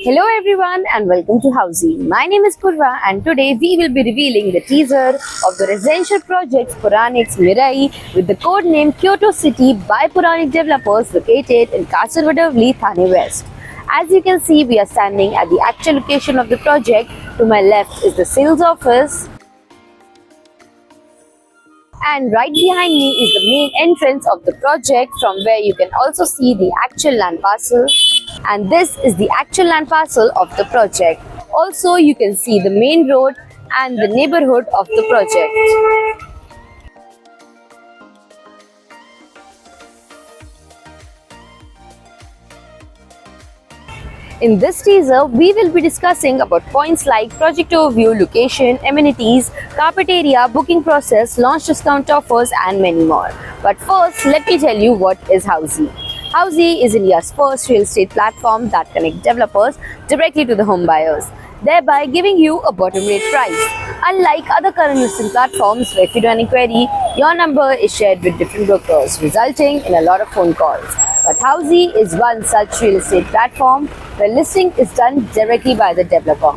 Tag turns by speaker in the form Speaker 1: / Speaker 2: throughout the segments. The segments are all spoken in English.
Speaker 1: Hello everyone and welcome to Housey. My name is Purva and today we will be revealing the teaser of the residential project Puranic's Mirai with the code name Kyoto City by Puranic developers located in Kasaragod, Thane West. As you can see, we are standing at the actual location of the project. To my left is the sales office. And right behind me is the main entrance of the project from where you can also see the actual land parcel. And this is the actual land parcel of the project. Also, you can see the main road and the neighborhood of the project. In this teaser, we will be discussing about points like project overview, location, amenities, carpet area, booking process, launch discount offers and many more. But first, let me tell you what is Housey. Housey is India's first real estate platform that connects developers directly to the home buyers, thereby giving you a bottom rate price. Unlike other current listing platforms where if you do an inquiry, your number is shared with different brokers, resulting in a lot of phone calls. But Housey is one such real estate platform where listing is done directly by the developer.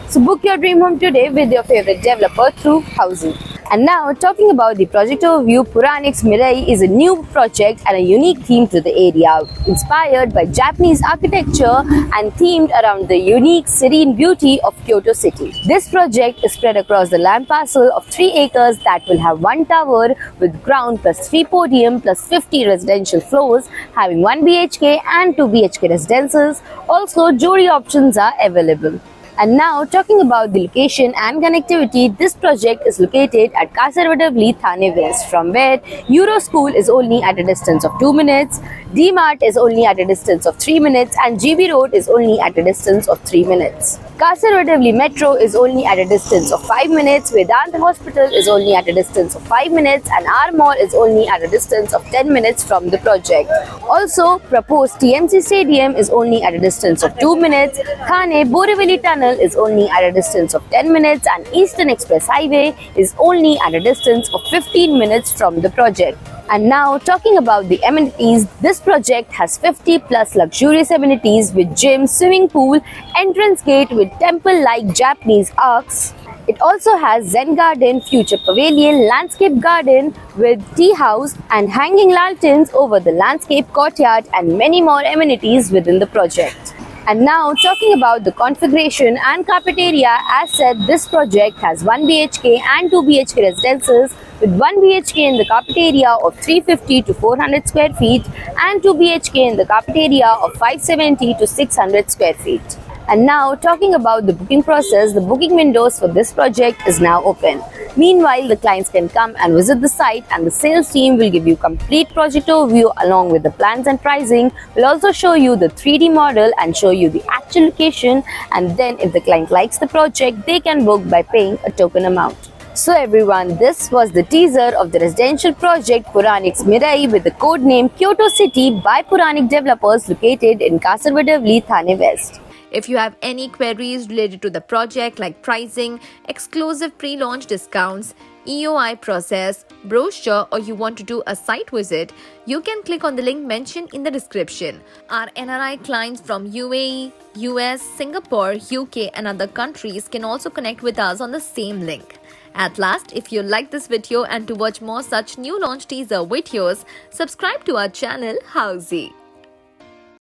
Speaker 1: So book your dream home today with your favorite developer through Housey. And now, talking about the project overview, Puranic's Mirai is a new project and a unique theme to the area, inspired by Japanese architecture and themed around the unique serene beauty of Kyoto City. This project is spread across the land parcel of 3 acres that will have 1 tower with ground plus 3 podium plus 50 residential floors, having 1 BHK and 2 BHK residences. Also, Jodi options are available. And now, talking about the location and connectivity, this project is located at Kasaragod, Thane West, from where Euro School is only at a distance of 2 minutes, D-Mart is only at a distance of 3 minutes and GB Road is only at a distance of 3 minutes. Kasaragod Metro is only at a distance of 5 minutes, Vedanta Hospital is only at a distance of 5 minutes and R Mall is only at a distance of 10 minutes from the project. Also, proposed TMC Stadium is only at a distance of 2 minutes, Thane Borivali Tunnel is only at a distance of 10 minutes and Eastern Express Highway is only at a distance of 15 minutes from the project. And now, talking about the amenities, this project has 50 plus luxurious amenities with gym, swimming pool, entrance gate with temple-like Japanese arcs. It also has Zen Garden, Future Pavilion, Landscape Garden with tea house and hanging lanterns over the landscape courtyard and many more amenities within the project. And now, talking about the configuration and carpet area, as said, this project has 1 BHK and 2 BHK residences with 1 BHK in the carpet area of 350 to 400 square feet and 2 BHK in the carpet area of 570 to 600 square feet. And now, talking about the booking process, the booking windows for this project is now open. Meanwhile, the clients can come and visit the site and the sales team will give you complete project overview along with the plans and pricing. We'll also show you the 3D model and show you the actual location, and then if the client likes the project, they can book by paying a token amount. So everyone, this was the teaser of the residential project Puranic's Mirai with the code name Kyoto City by Puranic developers located in Kasaragod, Thane West.
Speaker 2: If you have any queries related to the project like pricing, exclusive pre-launch discounts, EOI process, brochure, or you want to do a site visit, you can click on the link mentioned in the description. Our NRI clients from UAE, US, Singapore, UK and other countries can also connect with us on the same link. At last, if you like this video and to watch more such new launch teaser videos, subscribe to our channel Housey.